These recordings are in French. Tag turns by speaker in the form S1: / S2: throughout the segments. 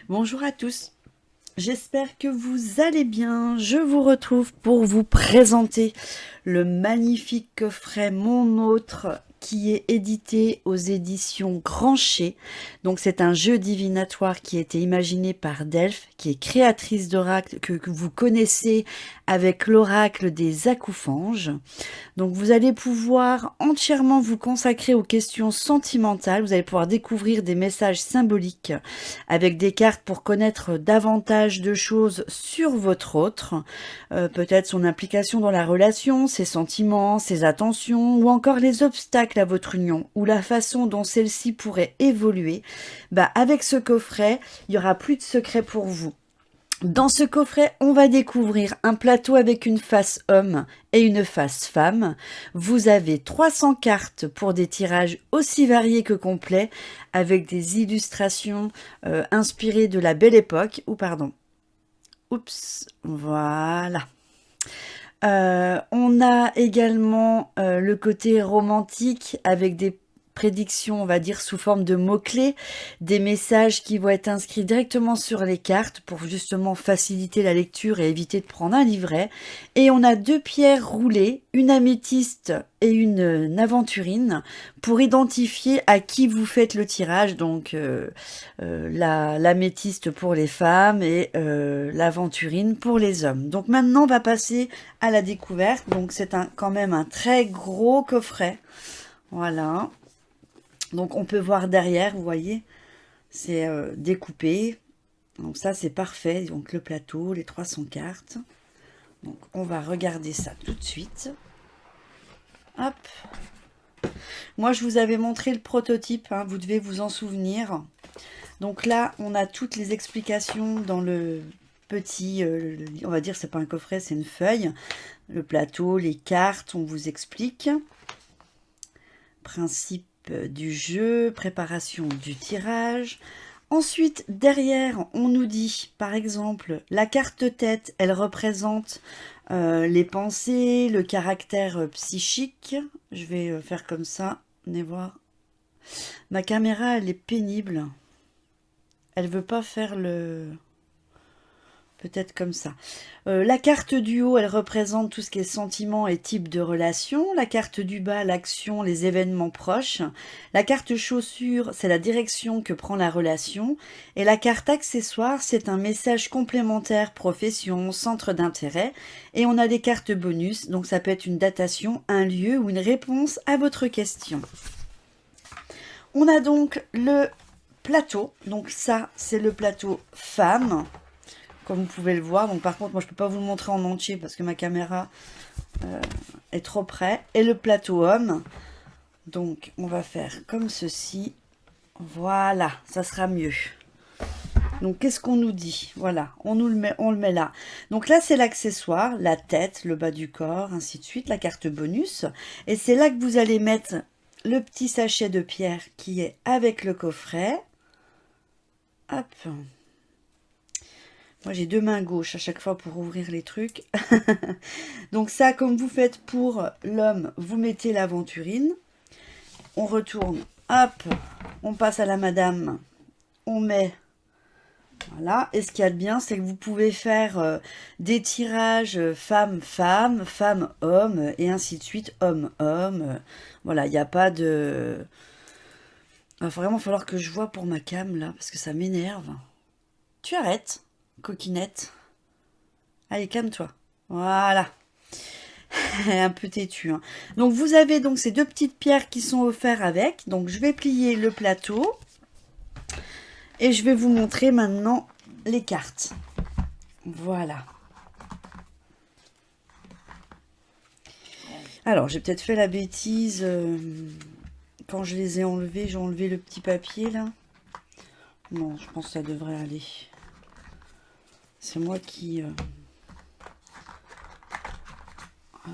S1: Bonjour à tous, j'espère que vous allez bien. Je vous retrouve pour vous présenter le magnifique coffret Mon Autre qui est édité aux éditions Grancher. Donc c'est un jeu divinatoire qui a été imaginé par Delphes, qui est créatrice d'oracle que vous connaissez avec l'oracle des Acoufanges. Donc vous allez pouvoir entièrement vous consacrer aux questions sentimentales. Vous allez pouvoir découvrir des messages symboliques avec des cartes pour connaître davantage de choses sur votre autre, peut-être son implication dans la relation, ses sentiments, ses attentions, ou encore les obstacles à votre union, ou la façon dont celle-ci pourrait évoluer. Avec ce coffret, il n'y aura plus de secret pour vous. Dans ce coffret, on va découvrir un plateau avec une face homme et une face femme. Vous avez 300 cartes pour des tirages aussi variés que complets, avec des illustrations inspirées de la Belle Époque. Voilà. On a également le côté romantique avec des prédictions, on va dire, sous forme de mots-clés, des messages qui vont être inscrits directement sur les cartes pour justement faciliter la lecture et éviter de prendre un livret. Et on a 2 pierres roulées, une améthyste et une aventurine, pour identifier à qui vous faites le tirage. Donc l'améthyste pour les femmes et l'aventurine pour les hommes. Donc maintenant on va passer à la découverte. Donc c'est quand même un très gros coffret. Voilà. Donc on peut voir derrière, vous voyez, c'est découpé. Donc ça c'est parfait. Donc le plateau, les 300 cartes. Donc on va regarder ça tout de suite. Hop. Moi je vous avais montré le prototype, hein, vous devez vous en souvenir. Donc là on a toutes les explications dans le petit, on va dire c'est pas un coffret, c'est une feuille. Le plateau, les cartes, on vous explique. Principe du jeu, préparation du tirage. Ensuite, derrière, on nous dit, par exemple, la carte tête, elle représente les pensées, le caractère psychique. Je vais faire comme ça, venez voir. Ma caméra, elle est pénible. Elle veut pas faire le... Peut-être comme ça. La carte du haut, elle représente tout ce qui est sentiments et type de relation. La carte du bas, l'action, les événements proches. La carte chaussure, c'est la direction que prend la relation. Et la carte accessoire, c'est un message complémentaire, profession, centre d'intérêt. Et on a des cartes bonus, donc ça peut être une datation, un lieu ou une réponse à votre question. On a donc le plateau. Donc ça, c'est le plateau femme. Comme vous pouvez le voir. Donc par contre, moi je peux pas vous le montrer en entier parce que ma caméra est trop près. Et le plateau homme. Donc on va faire comme ceci. Voilà, ça sera mieux. Donc qu'est-ce qu'on nous dit? Voilà, on le met là. Donc là c'est l'accessoire, la tête, le bas du corps, ainsi de suite, la carte bonus. Et c'est là que vous allez mettre le petit sachet de pierre qui est avec le coffret. Hop. Moi, j'ai 2 mains gauches à chaque fois pour ouvrir les trucs. Donc ça, comme vous faites pour l'homme, vous mettez l'aventurine. On retourne. Hop. On passe à la madame. On met... Voilà. Et ce qu'il y a de bien, c'est que vous pouvez faire des tirages femme-femme, femme-homme, et ainsi de suite, homme-homme. Voilà, il n'y a pas de... Il va vraiment falloir que je vois pour ma cam, là, parce que ça m'énerve. Tu arrêtes, coquinette. Allez, calme-toi. Voilà. Un peu têtu. Hein. Donc, vous avez donc ces 2 petites pierres qui sont offertes avec. Donc, je vais plier le plateau. Et je vais vous montrer maintenant les cartes. Voilà. Alors, j'ai peut-être fait la bêtise. Quand je les ai enlevés, j'ai enlevé le petit papier, là. Non, je pense que ça devrait aller. C'est moi qui...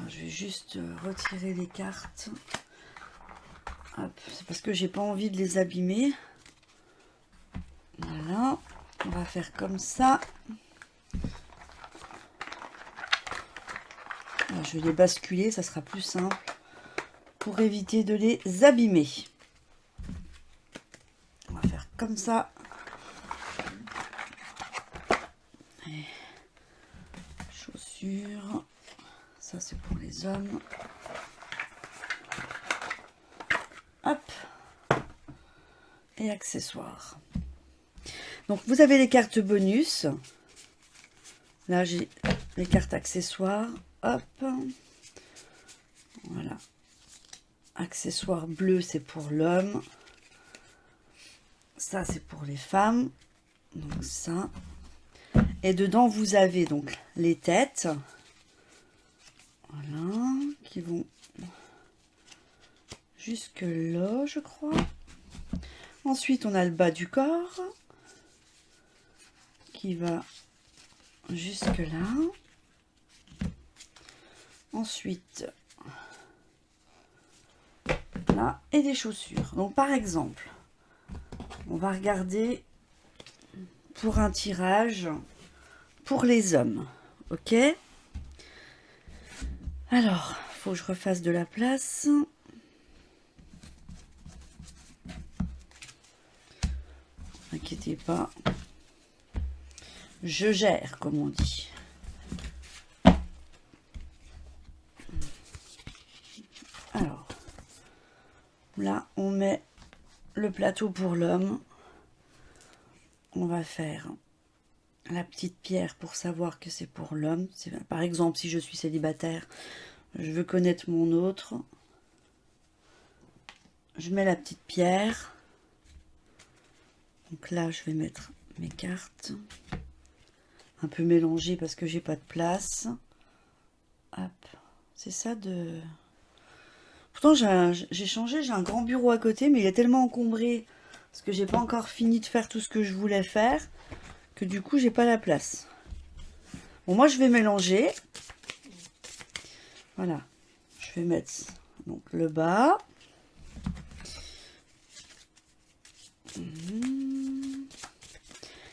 S1: je vais juste retirer les cartes. C'est parce que j'ai pas envie de les abîmer. Voilà. On va faire comme ça. Alors, je vais les basculer, ça sera plus simple. Pour éviter de les abîmer. On va faire comme ça. Et chaussures. Ça, c'est pour les hommes. Hop. Et accessoires. Donc, vous avez les cartes bonus. Là, j'ai les cartes accessoires. Hop. Voilà. Accessoires bleus, c'est pour l'homme. Ça, c'est pour les femmes. Donc, ça. Et dedans, vous avez donc les têtes. Voilà. Qui vont jusque là, je crois. Ensuite, on a le bas du corps. Qui va jusque là. Ensuite, là, et des chaussures. Donc, par exemple, on va regarder pour un tirage pour les hommes. Ok? Alors, il faut que je refasse de la place. N'inquiétez pas. Je gère, comme on dit. Alors, là, on met le plateau pour l'homme. On va faire la petite pierre pour savoir que c'est pour l'homme. Par exemple, si je suis célibataire, je veux connaître mon autre. Je mets la petite pierre. Donc là, je vais mettre mes cartes. Un peu mélangées parce que j'ai pas de place. Hop. C'est ça de... Pourtant, j'ai changé, j'ai un grand bureau à côté, mais il est tellement encombré parce que j'ai pas encore fini de faire tout ce que je voulais faire que du coup, j'ai pas la place. Bon, moi, je vais mélanger. Voilà. Je vais mettre donc le bas.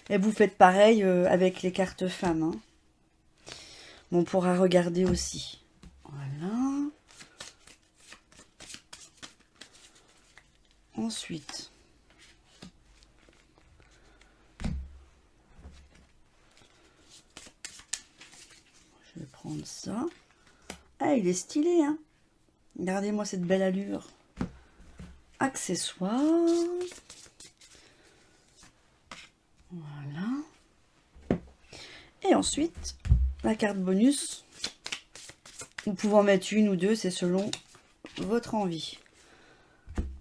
S1: Et vous faites pareil avec les cartes femmes. Hein. Bon, on pourra regarder aussi. Voilà. Ensuite, je vais prendre ça. Ah, il est stylé, hein. Regardez-moi cette belle allure. Accessoires. Voilà. Et ensuite, la carte bonus. Vous pouvez en mettre une ou deux, c'est selon votre envie.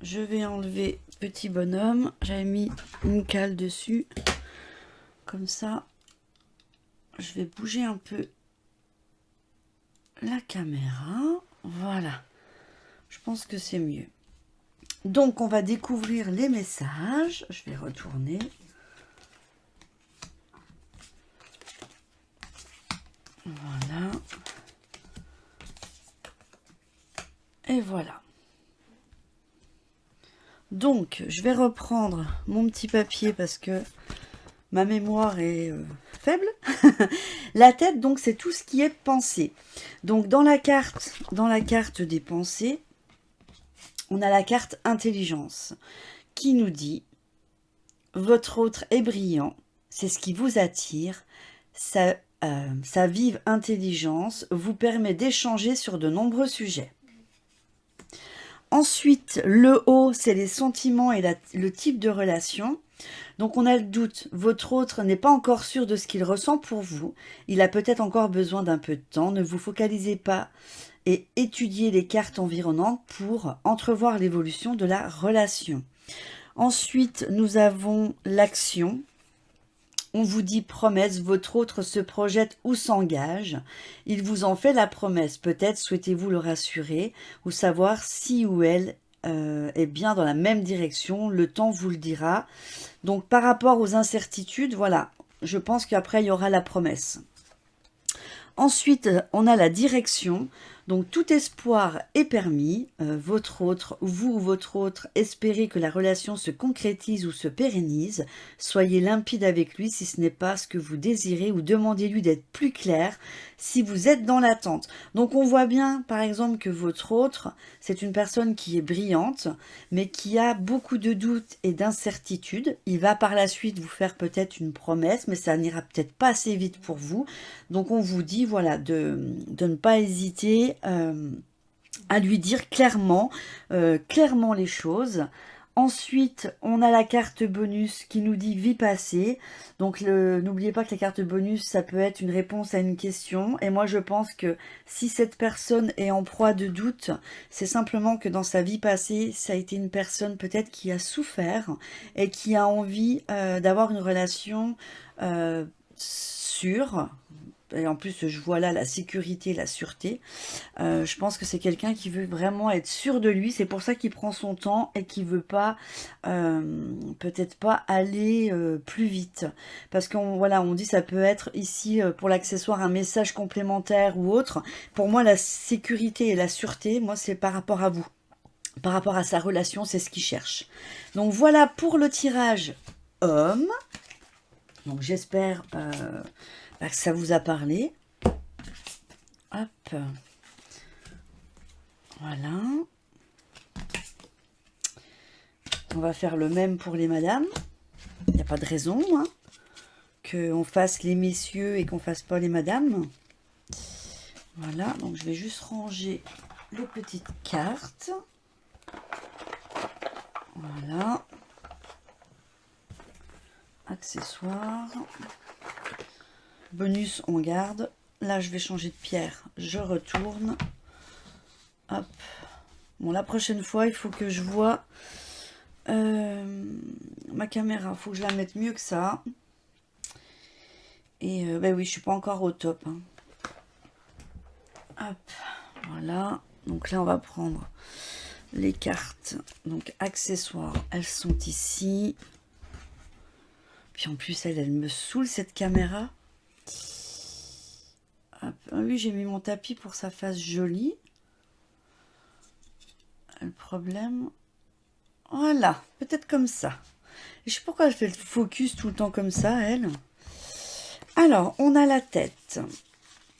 S1: Je vais enlever petit bonhomme. J'avais mis une cale dessus. Comme ça, je vais bouger un peu la caméra. Voilà. Je pense que c'est mieux. Donc, on va découvrir les messages. Je vais retourner. Voilà. Et voilà. Donc, je vais reprendre mon petit papier parce que ma mémoire est faible. La tête, donc, c'est tout ce qui est pensée. Donc, dans la carte des pensées, on a la carte intelligence qui nous dit « Votre autre est brillant, c'est ce qui vous attire, sa vive intelligence vous permet d'échanger sur de nombreux sujets. » Ensuite, le haut, c'est les sentiments et le type de relation. Donc, on a le doute. Votre autre n'est pas encore sûr de ce qu'il ressent pour vous. Il a peut-être encore besoin d'un peu de temps. Ne vous focalisez pas et étudiez les cartes environnantes pour entrevoir l'évolution de la relation. Ensuite, nous avons l'action. On vous dit promesse, votre autre se projette ou s'engage. Il vous en fait la promesse. Peut-être souhaitez-vous le rassurer ou savoir si ou elle est bien dans la même direction. Le temps vous le dira. Donc, par rapport aux incertitudes, voilà, je pense qu'après, il y aura la promesse. Ensuite, on a la direction. Donc tout espoir est permis. Votre autre, vous ou votre autre, espérez que la relation se concrétise ou se pérennise. Soyez limpide avec lui si ce n'est pas ce que vous désirez ou demandez-lui d'être plus clair si vous êtes dans l'attente. Donc on voit bien par exemple que votre autre, c'est une personne qui est brillante mais qui a beaucoup de doutes et d'incertitudes. Il va par la suite vous faire peut-être une promesse mais ça n'ira peut-être pas assez vite pour vous. Donc on vous dit voilà de ne pas hésiter à lui dire clairement les choses. Ensuite, on a la carte bonus qui nous dit vie passée. Donc, n'oubliez pas que la carte bonus, ça peut être une réponse à une question. Et moi, je pense que si cette personne est en proie de doute, c'est simplement que dans sa vie passée, ça a été une personne peut-être qui a souffert et qui a envie d'avoir une relation sûre. Et en plus, je vois là la sécurité, la sûreté. Je pense que c'est quelqu'un qui veut vraiment être sûr de lui. C'est pour ça qu'il prend son temps et qui veut pas, peut-être pas aller plus vite. Parce qu'on voilà, on dit ça peut être ici pour l'accessoire un message complémentaire ou autre. Pour moi, la sécurité et la sûreté, moi, c'est par rapport à vous. Par rapport à sa relation, c'est ce qu'il cherche. Donc voilà pour le tirage homme. Donc j'espère que ça vous a parlé. Hop. Voilà. On va faire le même pour les madames. Il n'y a pas de raison hein, qu'on fasse les messieurs et qu'on fasse pas les madames. Voilà, donc je vais juste ranger les petites cartes. Voilà. Accessoires. Bonus, on garde. Là, je vais changer de pierre. Je retourne. Hop. Bon, la prochaine fois, il faut que je vois ma caméra. Il faut que je la mette mieux que ça. Et ben oui, je suis pas encore au top. Hein. Hop. Voilà. Donc là, on va prendre les cartes. Donc, accessoires, elles sont ici. Puis en plus, elle me saoule cette caméra. Hop. Ah oui, j'ai mis mon tapis pour que ça fasse joli. Le problème... Voilà, peut-être comme ça. Je sais pas pourquoi elle fait le focus tout le temps comme ça, elle. Alors, on a la tête.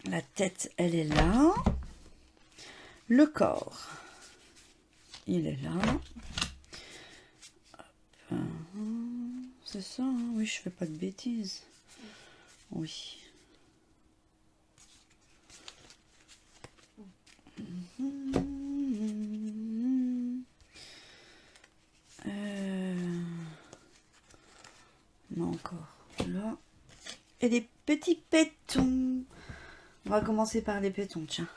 S1: La tête, elle est là. Le corps, il est là. C'est ça, hein? Oui, je fais pas de bêtises. Oui. Non, encore là. Et des petits pétons. On va commencer par les pétons, tiens.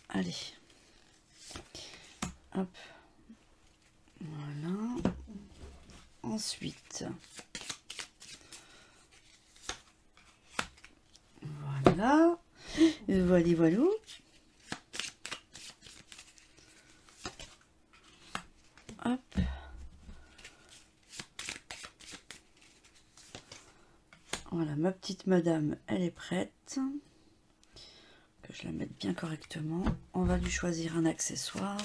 S1: Allez. Hop. Voilà. Ensuite. Voilà. Voilà, voilà. Hop. Voilà, ma petite madame, elle est prête. Que je la mette bien correctement. On va lui choisir un accessoire.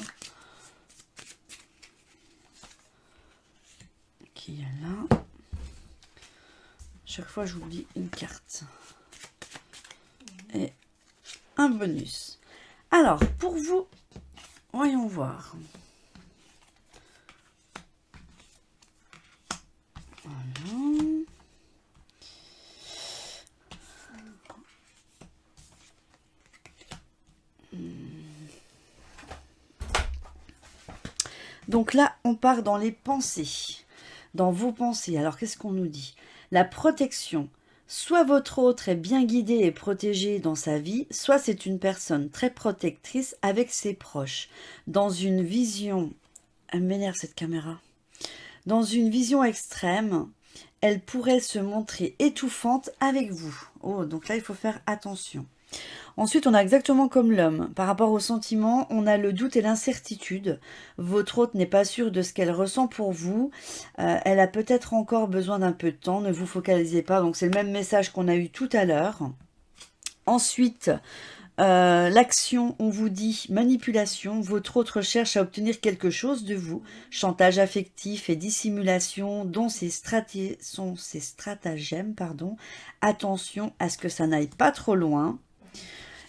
S1: Qui est là. Chaque fois, j'oublie une carte. Et un bonus. Alors, pour vous, voyons voir. Voilà. Donc là, on part dans les pensées, dans vos pensées. Alors, qu'est-ce qu'on nous dit? La protection. Soit votre autre est bien guidé et protégé dans sa vie, soit c'est une personne très protectrice avec ses proches. Dans une vision... Elle m'énerve cette caméra. Dans une vision extrême, elle pourrait se montrer étouffante avec vous. Oh, donc là, il faut faire attention. Ensuite, on a exactement comme l'homme. Par rapport aux sentiments, on a le doute et l'incertitude. Votre hôte n'est pas sûre de ce qu'elle ressent pour vous. Elle a peut-être encore besoin d'un peu de temps. Ne vous focalisez pas. Donc, c'est le même message qu'on a eu tout à l'heure. Ensuite, l'action, on vous dit manipulation, votre autre cherche à obtenir quelque chose de vous, chantage affectif et dissimulation, dont sont ces stratagèmes, pardon. Attention à ce que ça n'aille pas trop loin.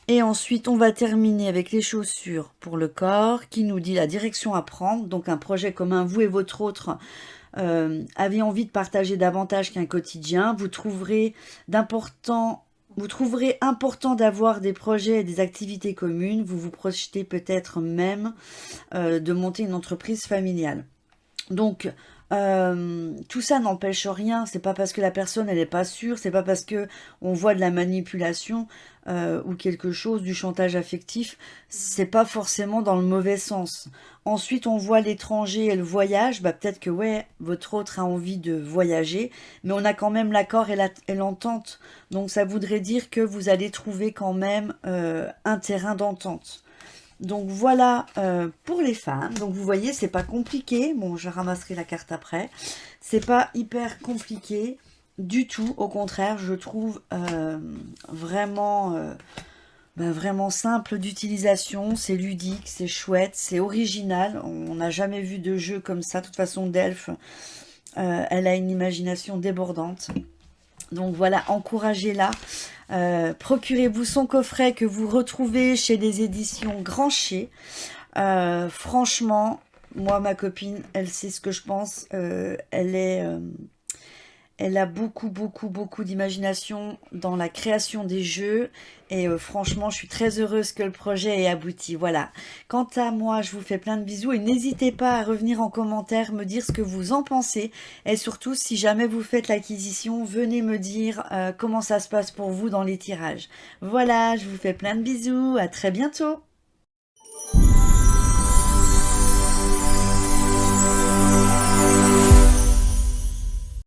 S1: Et ensuite, on va terminer avec les chaussures pour le corps, qui nous dit la direction à prendre, donc un projet commun, vous et votre autre avez envie de partager davantage qu'un quotidien, vous trouverez important d'avoir des projets et des activités communes. Vous vous projetez peut-être même de monter une entreprise familiale. Donc, tout ça n'empêche rien. C'est pas parce que la personne elle n'est pas sûre, c'est pas parce que on voit de la manipulation ou quelque chose, du chantage affectif. C'est pas forcément dans le mauvais sens. Ensuite, on voit l'étranger et le voyage. Bah, peut-être que ouais, votre autre a envie de voyager, mais on a quand même l'accord et l'entente. Donc, ça voudrait dire que vous allez trouver quand même un terrain d'entente. Donc voilà pour les femmes. Donc vous voyez, c'est pas compliqué. Bon, je ramasserai la carte après. C'est pas hyper compliqué du tout. Au contraire, je trouve vraiment simple d'utilisation. C'est ludique, c'est chouette, c'est original. On n'a jamais vu de jeu comme ça. De toute façon, Delphes, elle a une imagination débordante. Donc voilà, encouragez-la. Procurez-vous son coffret que vous retrouvez chez les éditions Grancher. Franchement, moi, ma copine, elle sait ce que je pense. Elle a beaucoup d'imagination dans la création des jeux. Et franchement, je suis très heureuse que le projet ait abouti. Voilà. Quant à moi, je vous fais plein de bisous. Et n'hésitez pas à revenir en commentaire, me dire ce que vous en pensez. Et surtout, si jamais vous faites l'acquisition, venez me dire comment ça se passe pour vous dans les tirages. Voilà, je vous fais plein de bisous. À très bientôt.